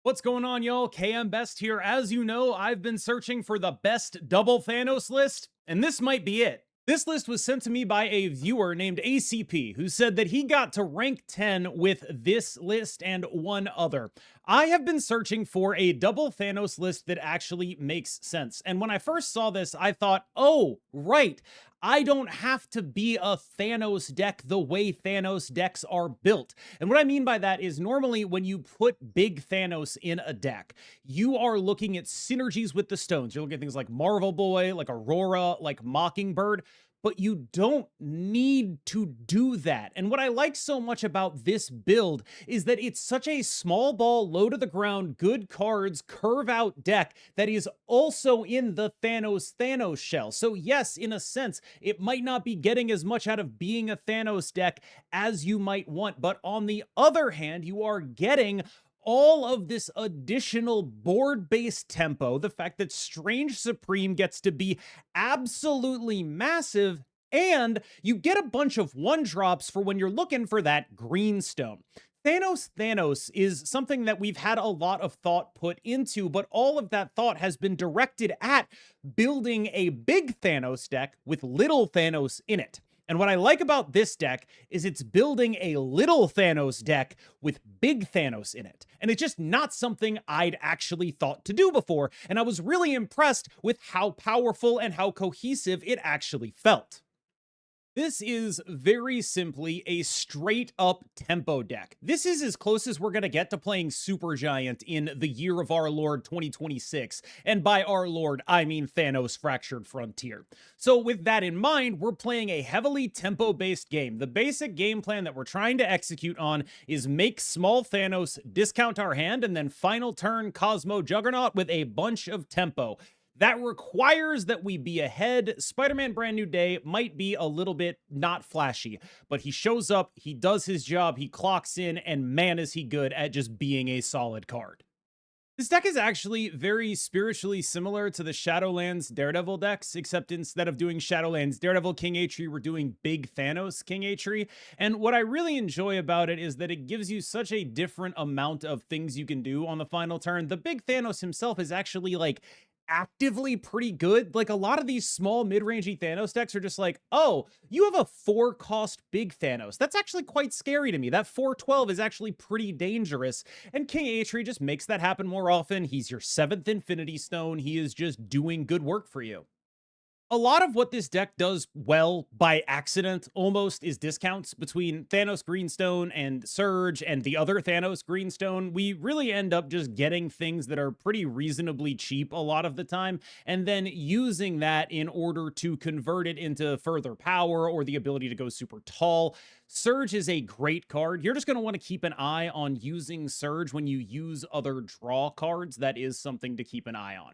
What's going on, y'all? KMBest here. As you know, I've been searching for the best double Thanos list, and this might be it. This list was sent to me by a viewer named ACP, who said that he got to rank 10 with this list and one other. I have been searching for a double Thanos list that actually makes sense. And when I first saw this, I thought, oh, right. I don't have to be a Thanos deck the way Thanos decks are built. And what I mean by that is normally when you put big Thanos in a deck, you are looking at synergies with the stones. You're looking at things like Marvel Boy, like Aurora, like Mockingbird, but you don't need to do that. And what I like so much about this build is that it's such a small ball, low to the ground, good cards, curve out deck that is also in the Thanos shell. So yes, in a sense, it might not be getting as much out of being a Thanos deck as you might want, but on the other hand, you are getting all of this additional board-based tempo, the fact that Strange Supreme gets to be absolutely massive, and you get a bunch of one-drops for when you're looking for that greenstone. Thanos is something that we've had a lot of thought put into, but all of that thought has been directed at building a big Thanos deck with little Thanos in it. And what I like about this deck is it's building a little Thanos deck with big Thanos in it. And it's just not something I'd actually thought to do before. And I was really impressed with how powerful and how cohesive it actually felt. This is very simply a straight up tempo deck. This is as close as we're going to get to playing Supergiant in the year of our Lord 2026. And by our Lord, I mean Thanos Fractured Frontier. So with that in mind, we're playing a heavily tempo based game. The basic game plan that we're trying to execute on is make small Thanos, discount our hand, and then final turn Cosmo Juggernaut with a bunch of tempo. That requires that we be ahead. Spider-Man Brand New Day might be a little bit not flashy, but he shows up, he does his job, he clocks in, and man is he good at just being a solid card. This deck is actually very spiritually similar to the Shadowlands Daredevil decks, except instead of doing Shadowlands Daredevil King Atri, we're doing Big Thanos King Atri. And what I really enjoy about it is that it gives you such a different amount of things you can do on the final turn. The Big Thanos himself is actually like actively pretty good. Like a lot of these small mid-rangey Thanos decks are just like, oh, you have a 4-cost big Thanos. That's actually quite scary to me. That 4/12 is actually pretty dangerous. And King Atri just makes that happen more often. He's your 7th Infinity Stone. He is just doing good work for you. A lot of what this deck does well by accident almost is discounts between Thanos Greenstone and Surge and the other Thanos Greenstone. We really end up just getting things that are pretty reasonably cheap a lot of the time, and then using that in order to convert it into further power or the ability to go super tall. Surge is a great card. You're just going to want to keep an eye on using Surge when you use other draw cards. That is something to keep an eye on.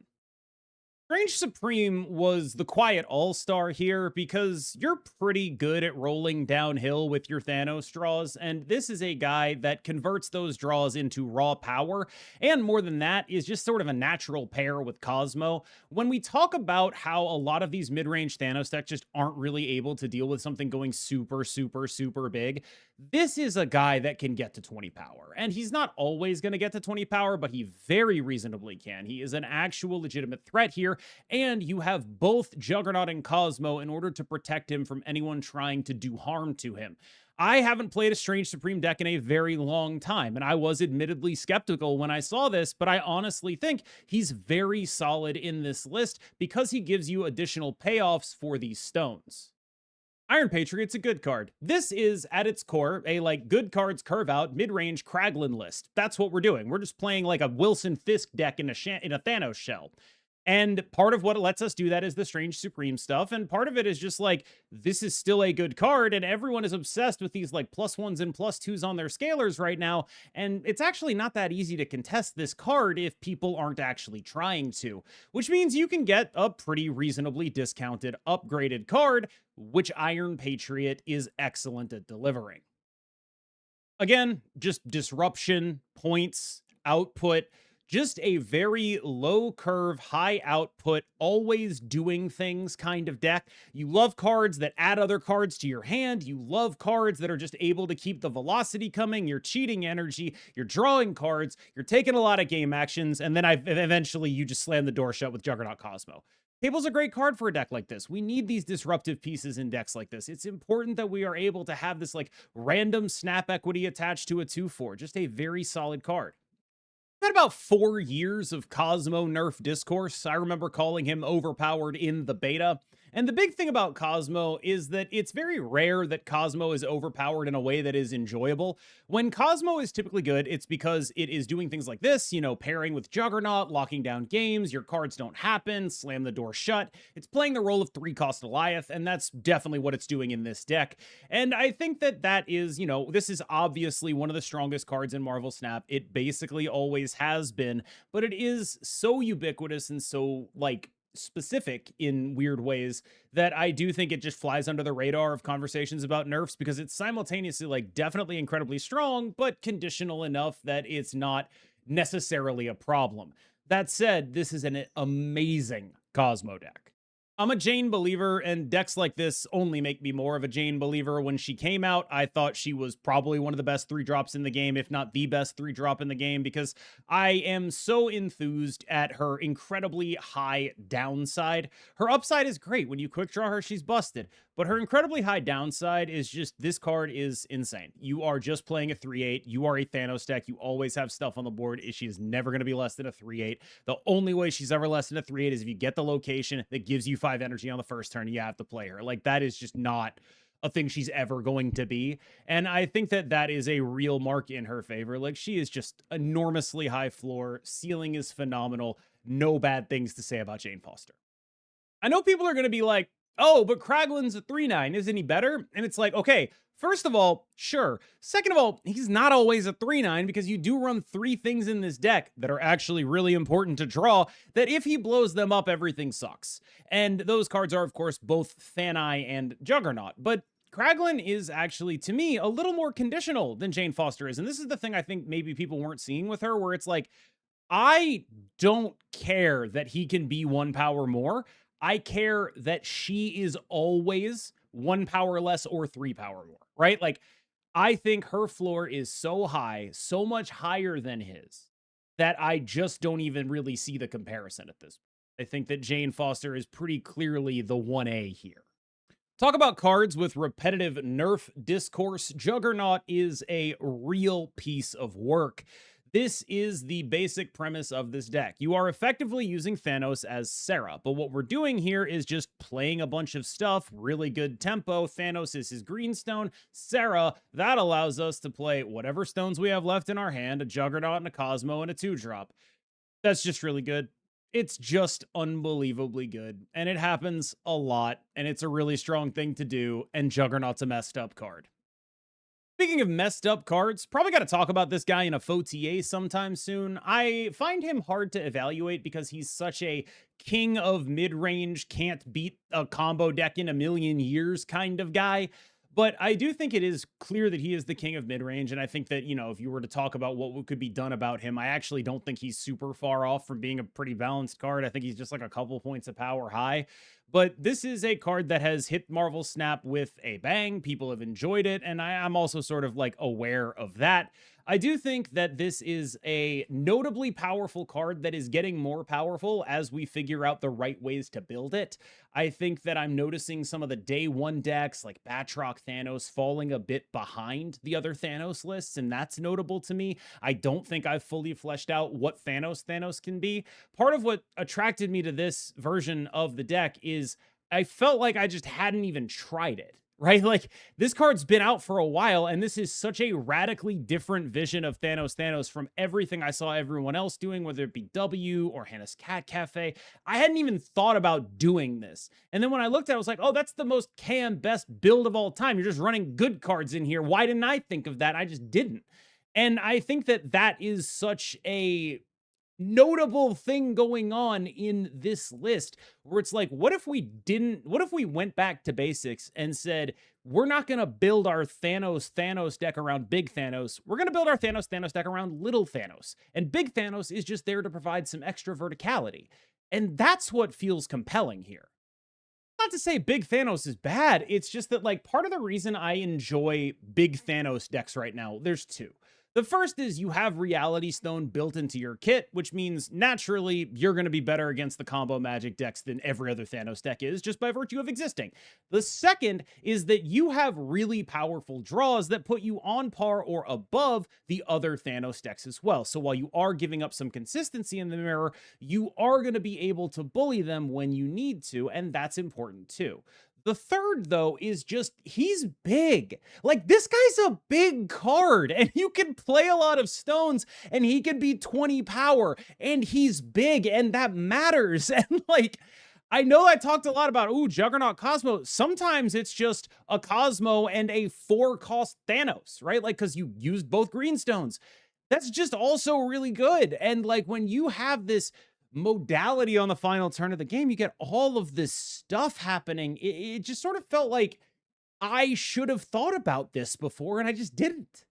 Strange Supreme was the quiet all-star here because you're pretty good at rolling downhill with your Thanos draws, and this is a guy that converts those draws into raw power, and more than that, is just sort of a natural pair with Cosmo. When we talk about how a lot of these mid-range Thanos decks just aren't really able to deal with something going super big, this is a guy that can get to 20 power, and he's not always going to get to 20 power, but he very reasonably can. He is an actual legitimate threat here, and you have both Juggernaut and Cosmo in order to protect him from anyone trying to do harm to him. I haven't played a Strange Supreme deck in a very long time, and I was admittedly skeptical when I saw this, but I honestly think he's very solid in this list because he gives you additional payoffs for these stones. Iron Patriot's a good card. This is, at its core, a like good cards curve out mid-range Kraglin list. That's what we're doing. We're just playing like a Wilson Fisk deck in a Thanos shell. And part of what lets us do that is the Strange Supreme stuff. And part of it is just like, this is still a good card. And everyone is obsessed with these like +1s and +2s on their scalers right now. And it's actually not that easy to contest this card if people aren't actually trying to. Which means you can get a pretty reasonably discounted upgraded card, which Iron Patriot is excellent at delivering. Again, just disruption, points, output. Just a very low curve, high output, always doing things kind of deck. You love cards that add other cards to your hand. You love cards that are just able to keep the velocity coming. You're cheating energy. You're drawing cards. You're taking a lot of game actions. And then eventually you just slam the door shut with Juggernaut Cosmo. Cable's a great card for a deck like this. We need these disruptive pieces in decks like this. It's important that we are able to have this like random snap equity attached to a 2/4. Just a very solid card. Had about 4 years of Cosmo nerf discourse. I remember calling him overpowered in the beta. And the big thing about Cosmo is that it's very rare that Cosmo is overpowered in a way that is enjoyable. When Cosmo is typically good, it's because it is doing things like this, pairing with Juggernaut, locking down games, your cards don't happen, slam the door shut. It's playing the role of 3-cost Goliath, and that's definitely what it's doing in this deck. And I think that is, this is obviously one of the strongest cards in Marvel Snap. It basically always has been, but it is so ubiquitous and so, specific in weird ways that I do think it just flies under the radar of conversations about nerfs because it's simultaneously definitely incredibly strong, but conditional enough that it's not necessarily a problem. That said, this is an amazing Cosmo deck. I'm a Jane believer, and decks like this only make me more of a Jane believer. When she came out, I thought she was probably one of the best 3-drops in the game, if not the best 3-drop in the game, because I am so enthused at her incredibly high downside. Her upside is great. When you quick draw her, she's busted. But her incredibly high downside is just, this card is insane. You are just playing a 3/8. You are a Thanos deck. You always have stuff on the board. She is never going to be less than a 3/8. The only way she's ever less than a 3/8 is if you get the location that gives you 5 energy on the first turn. You have to play her. That is just not a thing she's ever going to be. And I think that is a real mark in her favor. She is just enormously high floor. Ceiling is phenomenal. No bad things to say about Jane Foster. I know people are going to be like, oh, but Kraglin's a 3/9. Isn't he better? And it's okay, first of all, sure. Second of all, he's not always a 3/9 because you do run 3 things in this deck that are actually really important to draw that if he blows them up, everything sucks. And those cards are, of course, both Thani and Juggernaut. But Kraglin is actually, to me, a little more conditional than Jane Foster is. And this is the thing I think maybe people weren't seeing with her, where it's I don't care that he can be 1 power more. I care that she is always 1 power less or 3 power more, right? I think her floor is so high, so much higher than his, that I just don't even really see the comparison at this point. I think that Jane Foster is pretty clearly the 1A here. Talk about cards with repetitive nerf discourse. Juggernaut is a real piece of work. This is the basic premise of this deck. You are effectively using Thanos as Sarah, but what we're doing here is just playing a bunch of stuff, really good tempo. Thanos is his greenstone. Sarah, that allows us to play whatever stones we have left in our hand, a Juggernaut and a Cosmo and a 2-drop. That's just really good. It's just unbelievably good, and it happens a lot, and it's a really strong thing to do, and Juggernaut's a messed up card. Speaking of messed up cards, probably got to talk about this guy in a faux TA sometime soon. I find him hard to evaluate because he's such a king of mid-range, can't beat a combo deck in a million years kind of guy. But I do think it is clear that he is the king of mid-range, and I think that, if you were to talk about what could be done about him, I actually don't think he's super far off from being a pretty balanced card. I think he's just a couple points of power high. But this is a card that has hit Marvel Snap with a bang. People have enjoyed it, and I'm also sort of aware of that. I do think that this is a notably powerful card that is getting more powerful as we figure out the right ways to build it. I think that I'm noticing some of the day 1 decks like Batroc Thanos falling a bit behind the other Thanos lists, and that's notable to me. I don't think I've fully fleshed out what Thanos can be. Part of what attracted me to this version of the deck is I felt like I just hadn't even tried it. Right? This card's been out for a while, and this is such a radically different vision of Thanos from everything I saw everyone else doing, whether it be W or Hannah's Cat Cafe. I hadn't even thought about doing this. And then when I looked at it, I was like, oh, that's the most KMBest build of all time. You're just running good cards in here. Why didn't I think of that? I just didn't. And I think that is such a notable thing going on in this list where it's what if we went back to basics and said, we're not going to build our Thanos deck around Big Thanos. We're going to build our Thanos deck around Little Thanos. And Big Thanos is just there to provide some extra verticality. And that's what feels compelling here. Not to say Big Thanos is bad. It's just that, like, part of the reason I enjoy Big Thanos decks right now, there's two. The first is you have Reality Stone built into your kit, which means naturally you're going to be better against the combo magic decks than every other Thanos deck is, just by virtue of existing. The second is that you have really powerful draws that put you on par or above the other Thanos decks as well. So while you are giving up some consistency in the mirror, you are going to be able to bully them when you need to, and that's important too. The third, though, is just he's big. Like, this guy's a big card, and you can play a lot of stones, and he can be 20 power, and he's big, and that matters. And, like, I know I talked a lot about, ooh, Juggernaut Cosmo. Sometimes it's just a Cosmo and a 4-cost Thanos, right? Like, because you used both green stones. That's just also really good. And, like, when you have this modality on the final turn of the game, you get all of this stuff happening. It just sort of felt like I should have thought about this before, and I just didn't.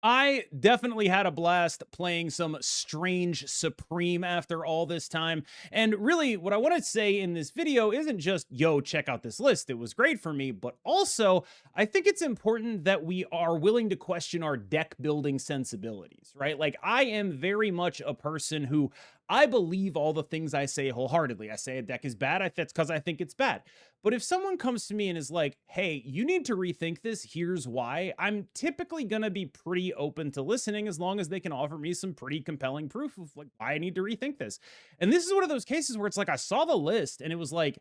I definitely had a blast playing some Strange Supreme after all this time. And really, what I want to say in this video isn't just, yo, check out this list. It was great for me. But also, I think it's important that we are willing to question our deck building sensibilities, right? Like, I am very much a person who I believe all the things I say wholeheartedly. I say a deck is bad. That's because I think it's bad. But if someone comes to me and is like, hey, you need to rethink this, here's why, I'm typically going to be pretty open to listening as long as they can offer me some pretty compelling proof of like why I need to rethink this. And this is one of those cases where it's like I saw the list and it was like,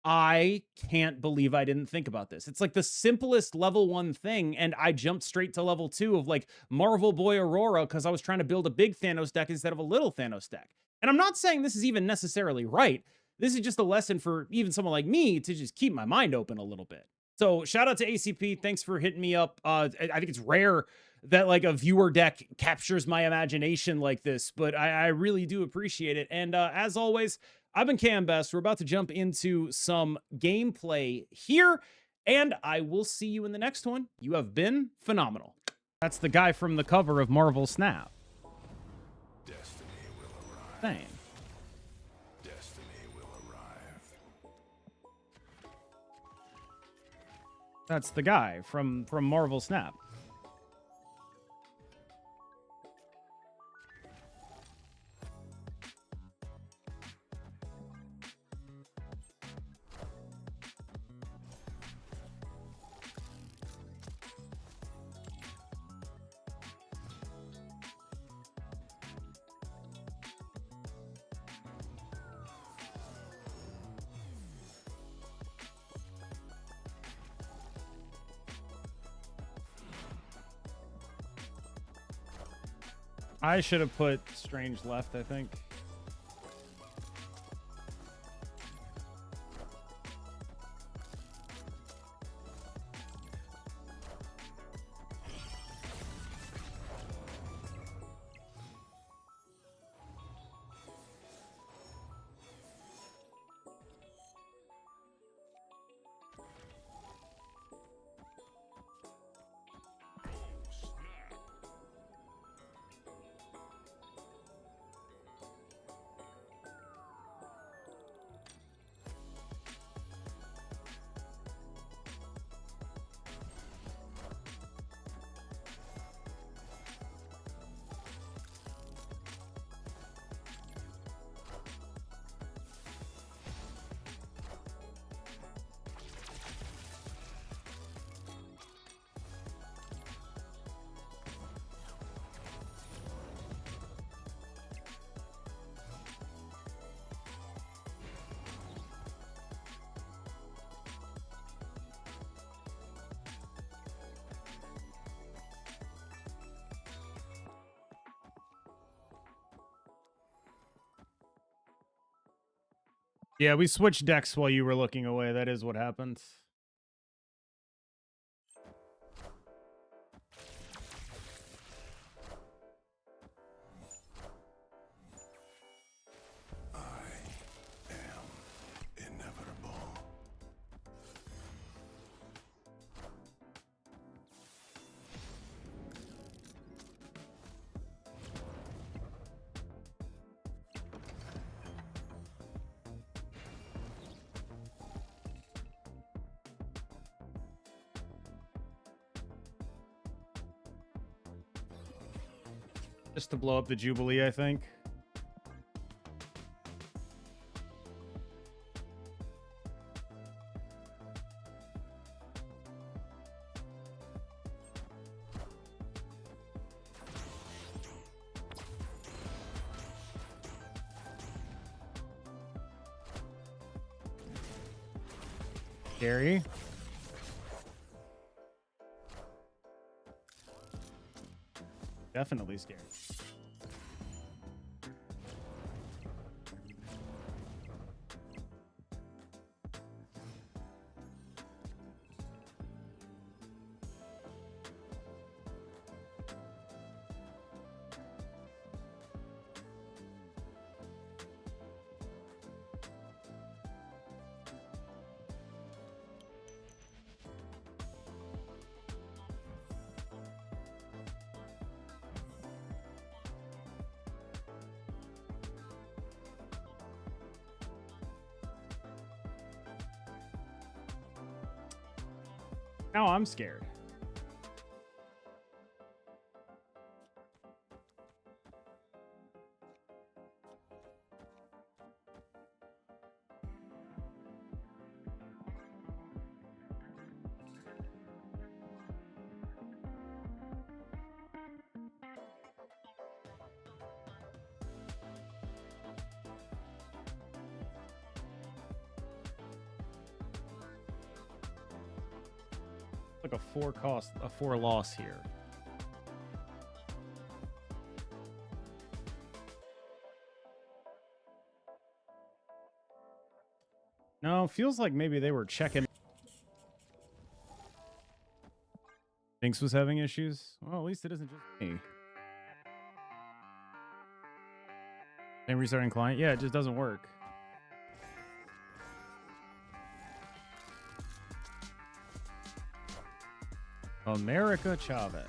I can't believe I didn't think about this. It's like the simplest level 1 thing, and I jumped straight to level 2 of like Marvel Boy Aurora because I was trying to build a big Thanos deck instead of a little Thanos deck. And I'm not saying this is even necessarily right. This is just a lesson for even someone like me to just keep my mind open a little bit. So shout out to ACP. Thanks for hitting me up. I think it's rare that like a viewer deck captures my imagination like this, but I really do appreciate it. And as always, I've been KMBest. We're about to jump into some gameplay here, and I will see you in the next one. You have been phenomenal. That's the guy from the cover of Marvel Snap. Destiny will arrive. Dang. Destiny will arrive. That's the guy from Marvel Snap. I should have put Strange left, I think. Yeah, we switched decks while you were looking away. That is what happened. I am inevitable. Just to blow up the Jubilee, I think. Scary. Definitely scary. Now I'm scared. Like a 4 loss here. No, feels like maybe they were checking. Binks was having issues. Well, at least it isn't just me. Same restarting client. Yeah, it just doesn't work. America Chavez.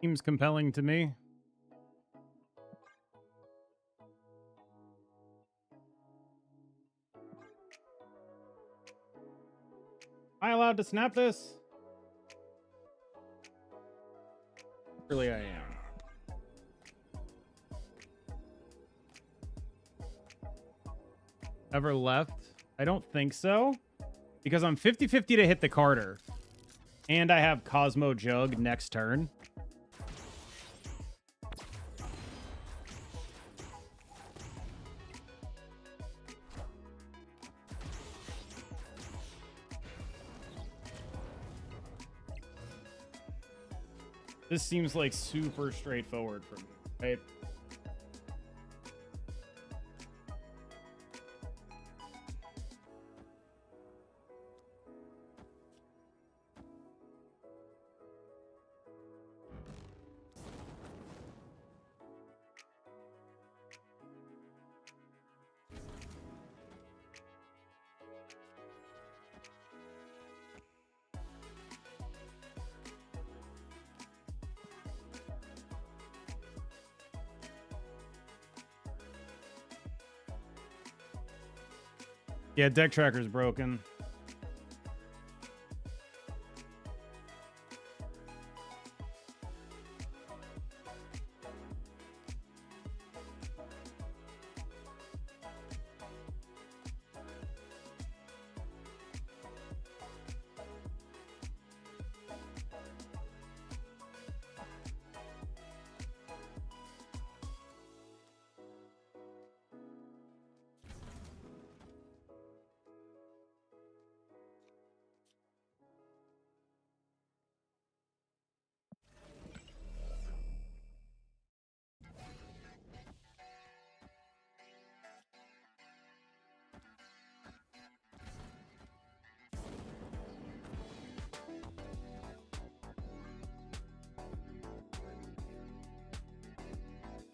Seems compelling to me. Am I allowed to snap this? Really, I am. Ever left? I don't think so. Because I'm 50-50 to hit the Carter. And I have Cosmo Jug next turn. This seems like super straightforward for me, right? Yeah, deck tracker's broken.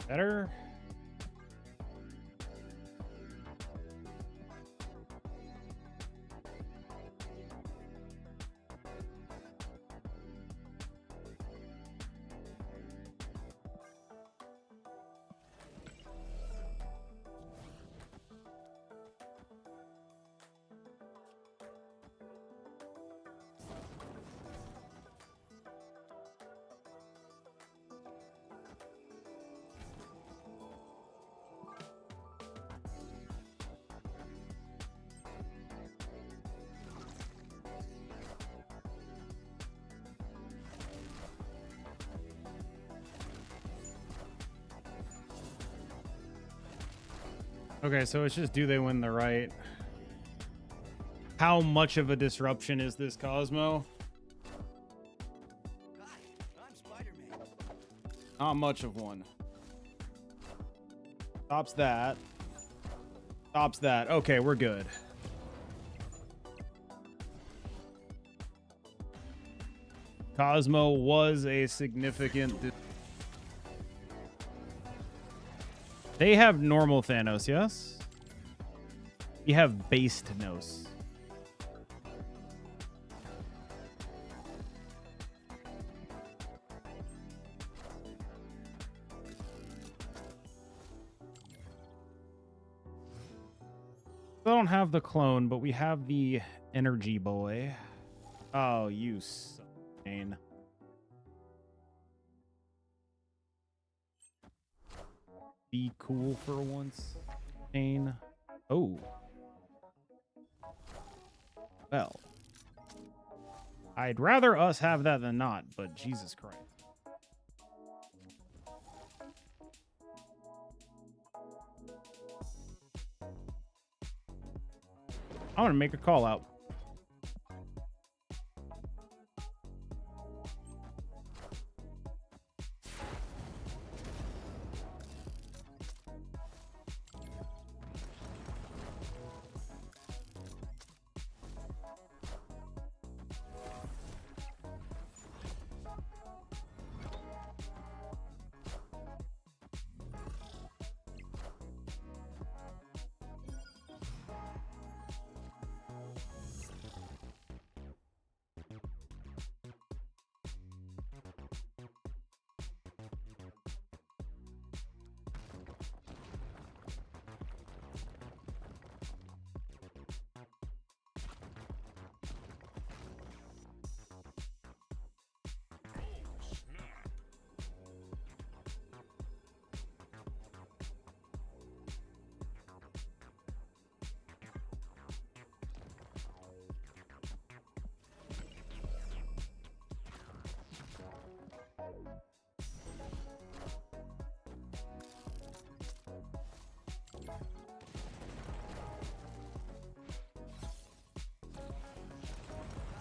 Better. Okay, so it's just do they win the right? How much of a disruption is this, Cosmo? Hi, I'm Spider-Man. Not much of one. Stops that. Stops that. Okay, we're good. Cosmo was a significant... They have normal Thanos, yes? We have base Thanos. We don't have the clone, but we have the energy boy. Oh, you insane. Be cool for once, Shane. Oh. Well. I'd rather us have that than not, but Jesus Christ. I'm gonna make a call out.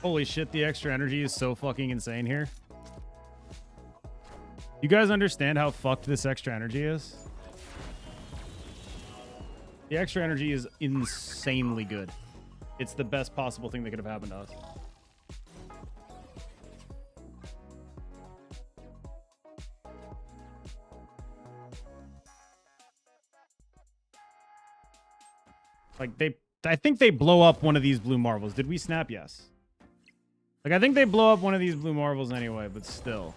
Holy shit, the extra energy is so fucking insane here. You guys understand how fucked this extra energy is? The extra energy is insanely good. It's the best possible thing that could have happened to us. Like I think they blow up one of these blue marbles. Did we snap? Yes. Like, I think they blow up one of these blue marbles anyway, but still.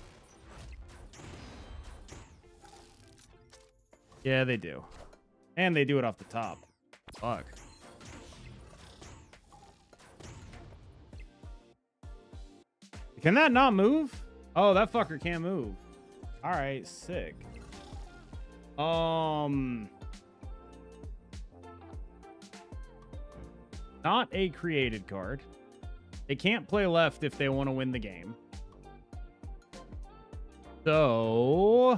Yeah, they do. And they do it off the top. Fuck. Can that not move? Oh, that fucker can't move. All right, sick. Not a created card. They can't play left if they want to win the game. So...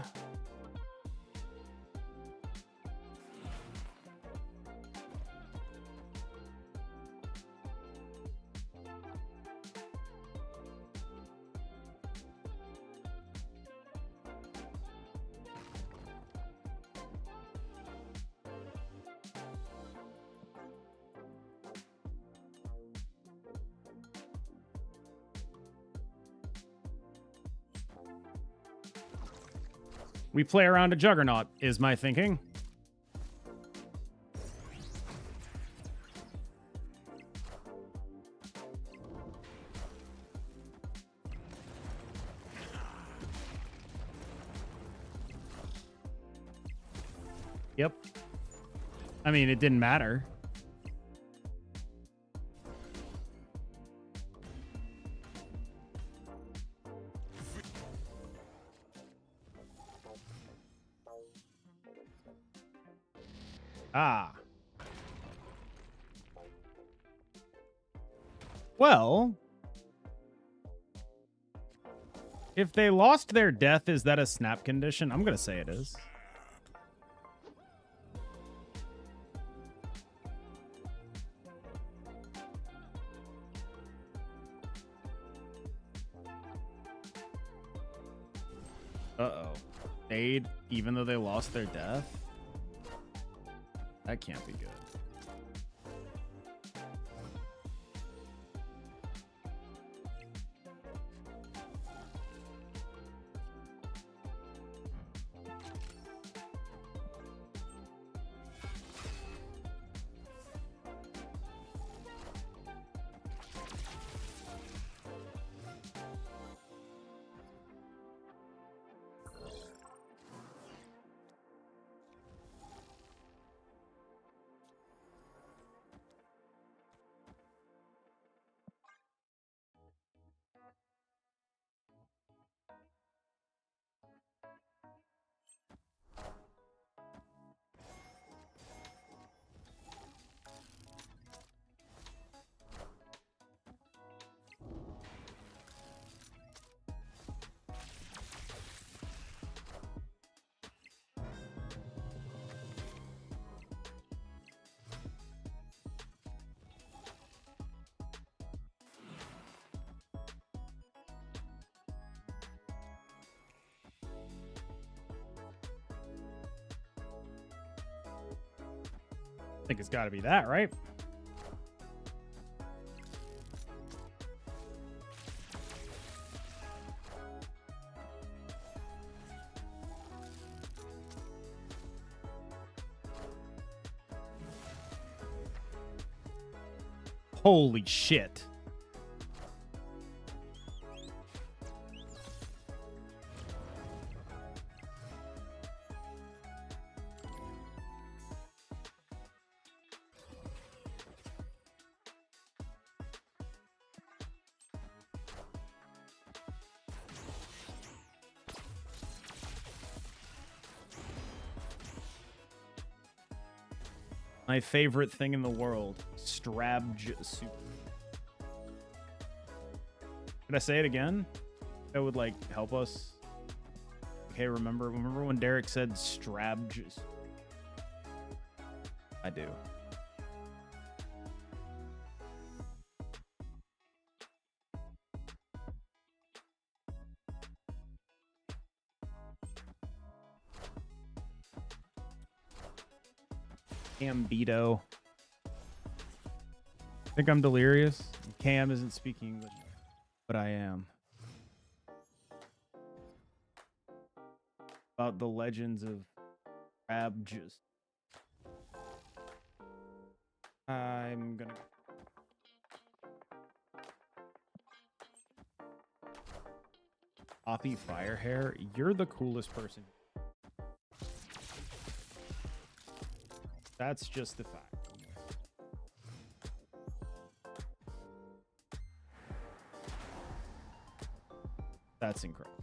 we play around a Juggernaut, is my thinking. Yep. I mean, it didn't matter. Ah. Well, if they lost their death, is that a snap condition? I'm going to say it is. Uh-oh. Aid, even though they lost their death? That can't be good. I think it's got to be that, right? Holy shit. My favorite thing in the world, Strabj Super. Did I say it again? That would like help us. Okay, remember when Derek said Strabj? I do. Ambito. I think I'm delirious. Cam isn't speaking English, but I am. About the legends of Strabj. I'm gonna. Poppy Firehair, you're the coolest person. That's just the fact. That's incredible.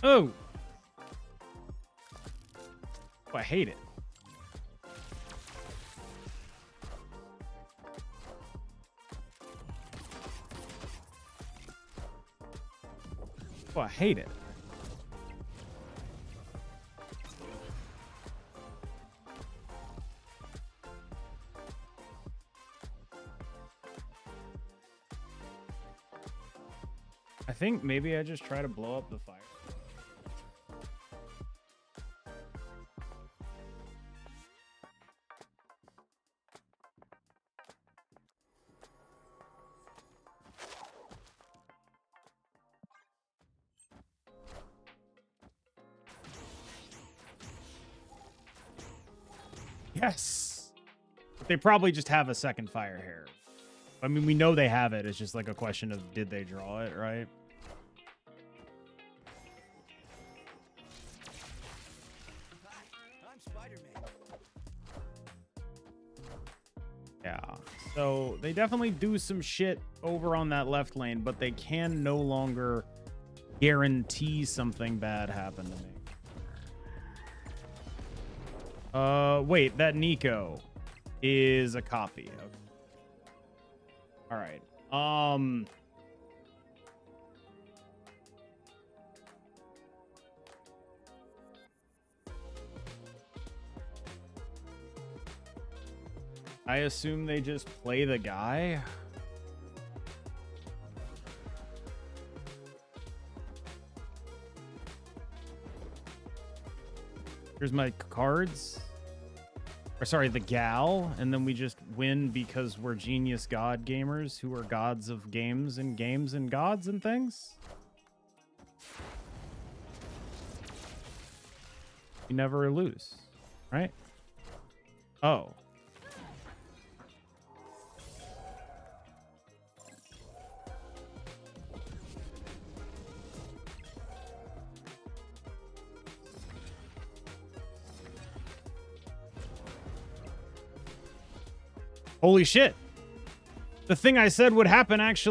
Oh! Oh, I hate it. Oh, I hate it. I think maybe I just try to blow up the fire. Yes. But they probably just have a second fire here. I mean, we know they have it. It's just like a question of did they draw it, right? Hi, I'm Spider-Man. Yeah. So they definitely do some shit over on that left lane, but they can no longer guarantee something bad happened to me. Wait, that Nico is a copy. Okay. All right. I assume they just play the guy. Here's my cards. Or sorry, the gal. And then we just win because we're genius god gamers who are gods of games and gods and things. You never lose, right? Oh. Holy shit. The thing I said would happen actually